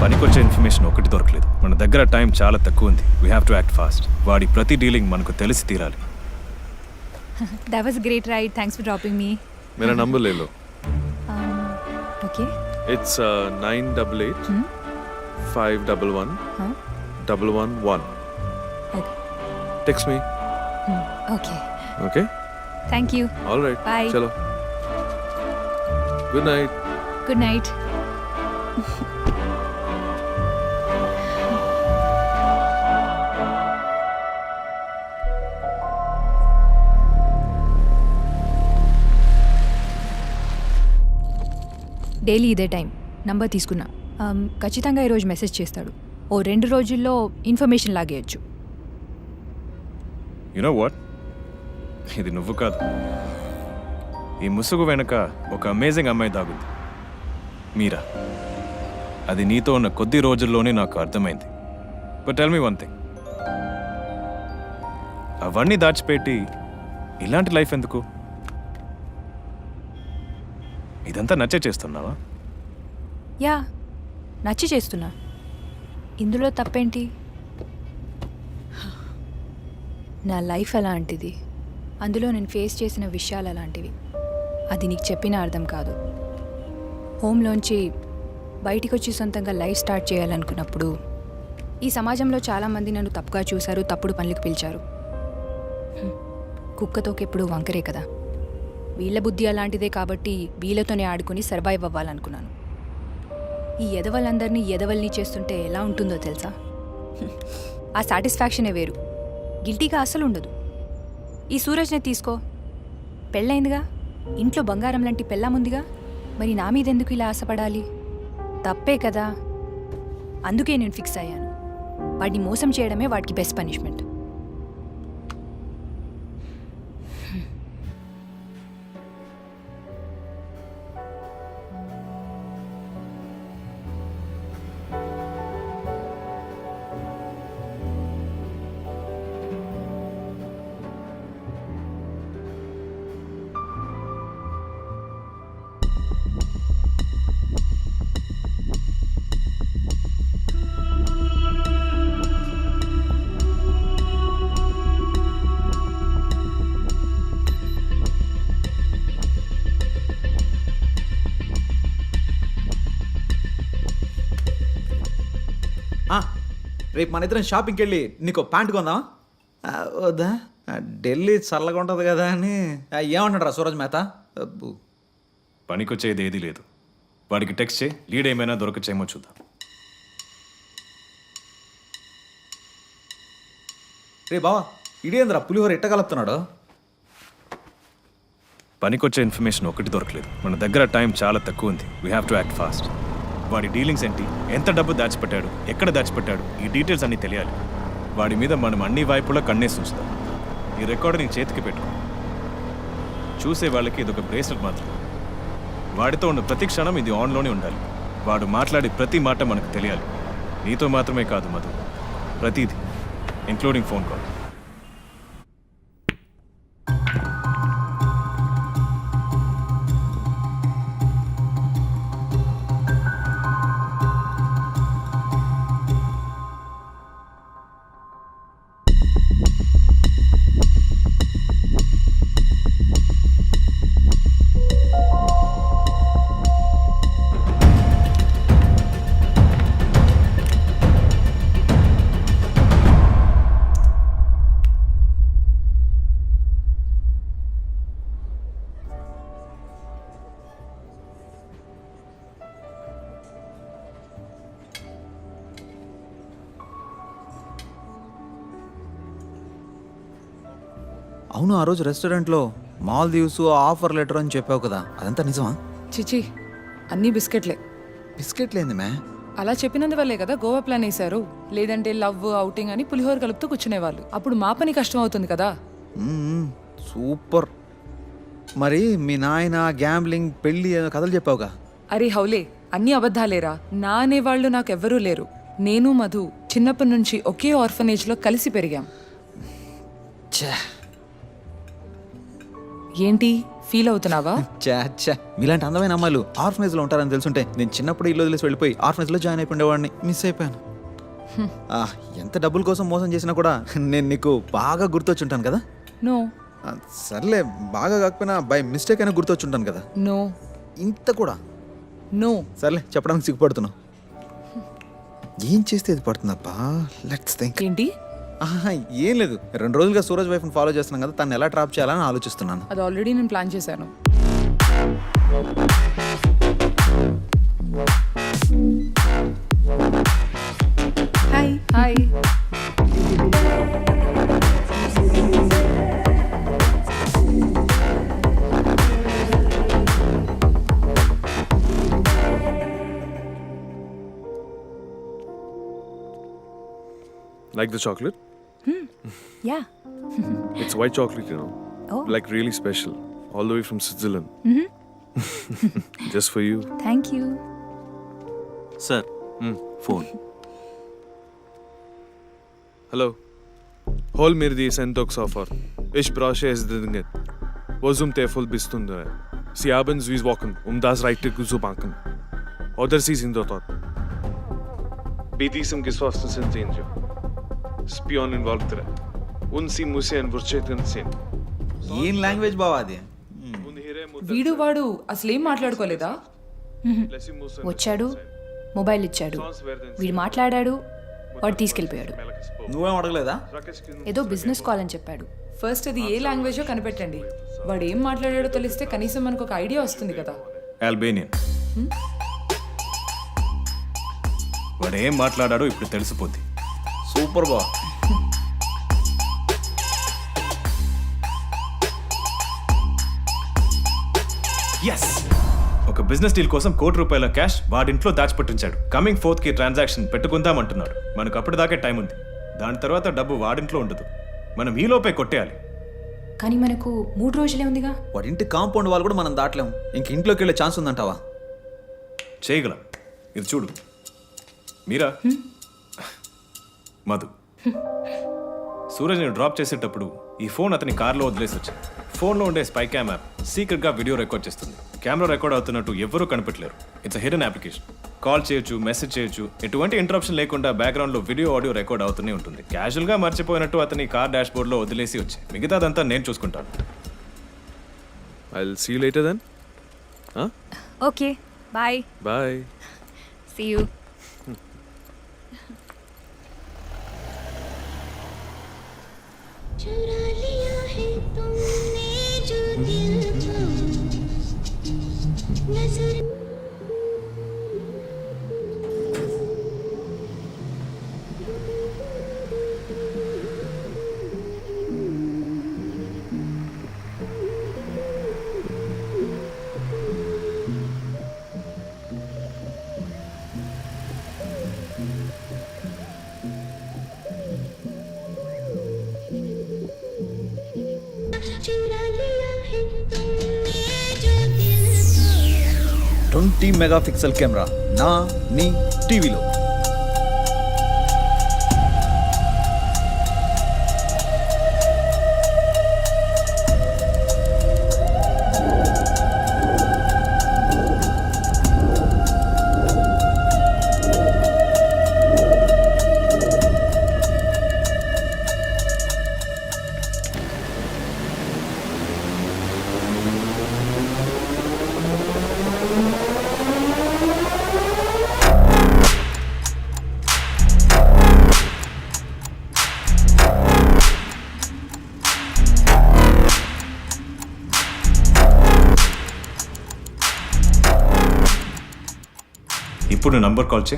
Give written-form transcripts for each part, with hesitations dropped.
పనికొచ్చే ఇన్ఫర్మేషన్ ఒకటి దొరకలేదు. మన దగ్గర టైం చాలా తక్కువ ఉంది. We have to act fast. వాడి ప్రతి డీలింగ్ మనకు తెలిసి తీరాలి. That was a great ride. Thanks for dropping me. मेरा नंबर ले लो. Okay. It's 988 511 111. Okay. Text me. Okay. Okay? Thank you. All right. Bye. चलो. Good night. Good night. Daily ఇదే time number తీసుకున్నా. ఖచ్చితంగా ఈరోజు మెసేజ్ చేస్తాడు. ఓ 2 రోజుల్లో ఇన్ఫర్మేషన్ లాగేయచ్చు. యు నో వాట్, ఇది నువ్వు కాదు. ఈ ముసుగు వెనుక ఒక అమేజింగ్ అమ్మాయి దాగుంది, మీరా. అది నీతో ఉన్న కొద్ది రోజుల్లోనే నాకు అర్థమైంది. But tell me one thing, అవన్నీ దాచిపెట్టి ఇలాంటి లైఫ్ ఎందుకు? ఇదంతా నచ్చే చేస్తున్నావా? యా, నచ్చి చేస్తున్నా. ఇందులో తప్పేంటి? నా లైఫ్ అలాంటిది, అందులో నేను ఫేస్ చేసిన విషయాలు అలాంటివి. అది నీకు చెప్పినా అర్థం కాదు. హోమ్లోంచి బయటికి వచ్చి సొంతంగా లైఫ్ స్టార్ట్ చేయాలనుకున్నప్పుడు ఈ సమాజంలో చాలామంది నన్ను తప్పుగా చూశారు, తప్పుడు పనులకు పిలిచారు. కుక్కతోకెప్పుడు వంకరే కదా. వీళ్ళ బుద్ధి అలాంటిదే కాబట్టి వీళ్ళతోనే ఆడుకుని సర్వైవ్ అవ్వాలనుకున్నాను. ఈ ఎదవలందరినీ ఎదవల్ని చేస్తుంటే ఎలా ఉంటుందో తెలుసా? ఆ సాటిస్ఫాక్షనే వేరు, గిల్టీగా అసలు ఉండదు. ఈ సూరజ్ని తీసుకో, పెళ్ళైందిగా, ఇంట్లో బంగారం లాంటి పెళ్ళాముందిగా, మరి నా మీద ఎందుకు ఇలా ఆశపడాలి? తప్పే కదా. అందుకే నేను ఫిక్స్ అయ్యాను, వాడిని మోసం చేయడమే వాడికి బెస్ట్ పనిష్మెంట్. రేపు మన ఇద్దరం షాపింగ్కి వెళ్ళి నీకు ప్యాంట్ కొందాం. వద్దా, ఢిల్లీ చల్లగా ఉంటుంది కదా అని. ఏమంటాడు రా సూరజ్ మేత? పనికొచ్చేది ఏదీ లేదు. వాడికి టెక్స్ట్ చేయి, లీడ్ ఏమైనా దొరకచ్చేమో చూద్దాం. రే బావా, ఇడేంద్రా పులిహోర ఎట్ట కలుపుతున్నాడు? పనికొచ్చే ఇన్ఫర్మేషన్ ఒకటి దొరకలేదు. మన దగ్గర టైం చాలా తక్కువ ఉంది. We have to act fast. వాడి డీలింగ్స్ ఏంటి, ఎంత డబ్బు దాచిపెట్టాడు, ఎక్కడ దాచిపెట్టాడు, ఈ డీటెయిల్స్ అన్నీ తెలియాలి. వాడి మీద మనం అన్ని వైపులా కన్నేసి ఉంచుతాం. ఈ రికార్డు నీ చేతికి పెట్టుకో. చూసే వాళ్ళకి ఇదొక బ్రేస్లెట్ మాత్రం. వాడితో ఉన్న ప్రతి క్షణం ఇది ఆన్లోనే ఉండాలి. వాడు మాట్లాడే ప్రతి మాట మనకు తెలియాలి. నీతో మాత్రమే కాదు మధు, ప్రతిదీ, ఇంక్లూడింగ్ ఫోన్ కాల్. అవును, ఆ రోజు రెస్టారెంట్లో మాల్దీవ్స్ ఆఫర్ లెటర్ అని చెప్పావు కదా, అదంతా నిజమా? చిచి, అన్నీ బిస్కెట్లే. బిస్కెట్లేంది మ్యా? అలా చెప్పినందువల్లే కదా గోవా ప్లాన్ వేశారు. లేదంటే లవ్ అవుటింగ్ అని పులిహోర కలుపుతూ కూర్చునేవాళ్ళు. అప్పుడు మా పని కష్టం అవుతుంది కదా. సూపర్. మరి మీ నాయన గ్యాంబ్లింగ్, పెళ్ళి కథలు చెప్పావుగా? అరే హౌలే, అన్నీ అబద్ధాలేరా. నా అనేవాళ్ళు నాకెవ్వరూ లేరు. నేను మధు చిన్నప్పటి నుంచి ఒకే ఆర్ఫనేజ్లో కలిసి పెరిగాం. ఏంటి ఫీల్ అవుతున్నావా? చా మీలాంటి అందమైన అమ్మాయిలు ఆర్ఫనేజ్లో ఉంటారని తెలుసుంటే నేను చిన్నప్పుడు ఇల్లు వదిలేసి వెళ్ళిపోయి ఆర్ఫనేజ్లో జాయిన్ అయిపోయేవాడిని. మిస్ అయిపోయాను. ఎంత డబ్బుల కోసం మోసం చేసినా కూడా నేను నీకు బాగా గుర్తొచ్చుంటాను కదా. నో సర్లే, బాగా కాకపోయినా బై మిస్టేక్ అయినా గుర్తొచ్చుంటాను కదా. నో ఇంత కూడా నో. సర్లే, చెప్పడానికి సిగ్గుపడుతున్నావు. ఏం చేస్తే ఇది పడుతుందబ్బా? Let's think. ఏంటి? ఏం లేదు, 2 రోజులుగా సూరజ్ వైఫ్ని ఫాలో చేస్తున్నాం కదా, తను ఎలా ట్రాప్ చేయాలని ఆలోచిస్తున్నాను. అది ఆల్రెడీ నేను ప్లాన్ చేశాను. Hi hi. Like the chocolate? Yeah. It's white chocolate, you know. Oh. Like really special. All the way from Switzerland. Just for you. Thank you. Sir phone. Hallo. Hol mir die Sendung sofort. Ich brauche es dringend. Wo zum Teufel bist du denn? Sie haben Swiss Wochen, das Reiter zu banken. Oder Sie sind dort. Bei diesem Geschossen sind Sie Spion involved. Und Sie müssen Wurzeln sehen. ఏం language బావా అది? వీడు వాడు అసలేం మాట్లాడుకోలేదా? వచ్చాడు, mobile ఇచ్చాడు, వీడు మాట్లాడాడు, వాడు తీసుకెళ్ళిపోయాడు. నువ్వేం అడగలేదా? ఏదో బిజినెస్ కాల్ అని చెప్పాడు. ఫస్ట్ అది ఏ లాంగ్వేజో కనిపెట్టండి. వాడు ఏం మాట్లాడాడో తెలిస్తే కనీసం మనకు ఒక ఐడియా వస్తుంది కదా. ఆల్బేనియన్. వాడు ఏం మాట్లాడాడో ఇప్పుడు తెలిసిపోద్ది. సూపర్ బా. ఎస్, ఒక బిజినెస్ డీల్ కోసం ₹1 కోటి క్యాష్ వాడింట్లో దాచిపెట్టించాడు. కమింగ్ 4th కి ట్రాన్సాక్షన్ పెట్టుకుందాం అంటున్నాడు. మనకు అప్పటిదాకే టైం ఉంది. దాని తర్వాత డబ్బు వాడింట్లో ఉండదు. మనం ఈలోపే కొట్టేయాలి. కానీ మనకు 3 రోజులే ఉందిగా. వాడి ఇంటి కాంపౌండ్ వాళ్ళు కూడా మనం దాటలేము. ఇంక ఇంట్లోకి వెళ్ళే ఛాన్స్ ఉందంటావా? చేయగలం. ఇది చూడు. మీరా, మధు, సూరజ్ని డ్రాప్ చేసేటప్పుడు ఈ ఫోన్ అతని కార్లో వదిలేసి వచ్చింది. ఫోన్లో ఉండే స్పై క్యామ్ యాప్ సీక్రెట్గా వీడియో రికార్డ్ చేస్తుంది. కెమెరా రికార్డ్ అవుతున్నట్టు ఎవరూ కనిపెట్టలేరు. It's hidden application. కాల్ చేయొచ్చు, మెసేజ్ చేయొచ్చు. ఎటువంటి ఇంటరప్షన్ లేకుండా బ్యాక్గ్రౌండ్లో వీడియో ఆడియో రికార్డ్ అవుతూనే ఉంటుంది. క్యాజువల్గా మర్చిపోయినట్టు అతని కార్ డాష్ బోర్డ్లో వదిలేసి వచ్చి మిగతాదంతా నేను చూసుకుంటాను. I'll see you later then. Huh? Okay, bye. Bye. See you. चुरा लिया है तुमने जो दिल को नजर चुरा लिया है तुमने जो दिल को 20 మెగాపిక్సెల్ కెమెరా నా నీ టీవీలో. ఇప్పుడు నంబర్ కాల్ చే.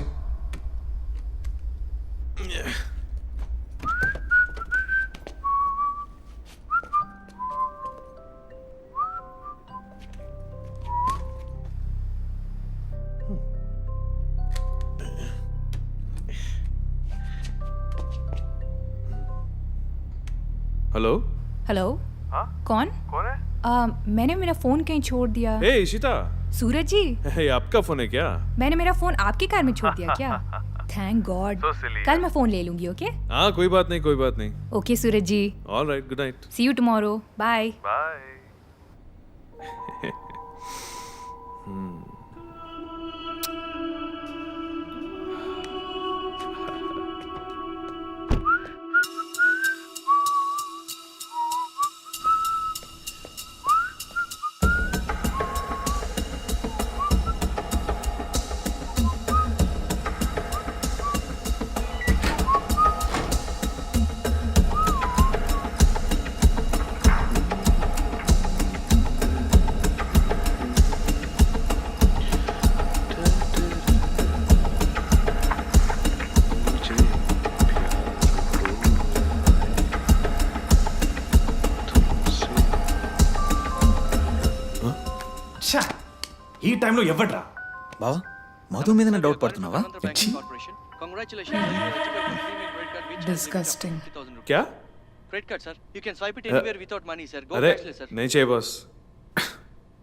Hello? हेलो. कौन? मैंने मेरा फोन कहीं छोड़ दिया. Hey, Ishita. सूरज जी, Hey, आपका फोन है क्या? मैंने मेरा फोन आपकी कार में छोड़ दिया क्या? Thank God. कल मैं फोन ले लूंगी. ओके हाँ, कोई बात नहीं. Okay Suraj ji. All right, good night. See you tomorrow. Bye. Bye. ఛా! ఈ టైంలో ఎవడ్రా? బావా మధు మీద డౌట్ పడుతున్నావా? Disgusting. क्या Credit card, sir. You can swipe it anywhere without money, sir. Go अरे cashless, sir. नहीं चाहिए बस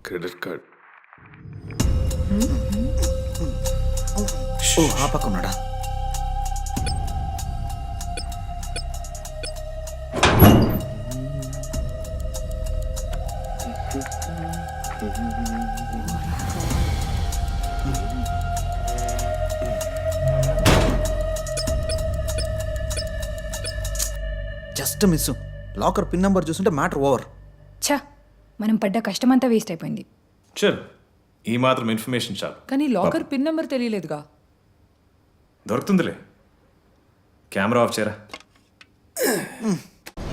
క్రెడిట్ కార్డ్. ఓ ఆ పక్క ఉన్నాడా? Just miss. Locker pin number చూస్తుంటే మ్యాటర్ ఓవర్. ఛా, మనం పడ్డ కష్టమంతా వేస్ట్ అయిపోయింది. చల్, ఈ మాత్రం ఇన్ఫర్మేషన్ చాలు. కానీ లాకర్ పిన్ నెంబర్ తెలియలేదుగా. దొరుకుతుందిలే. కెమెరా ఆఫ్ చేయరా.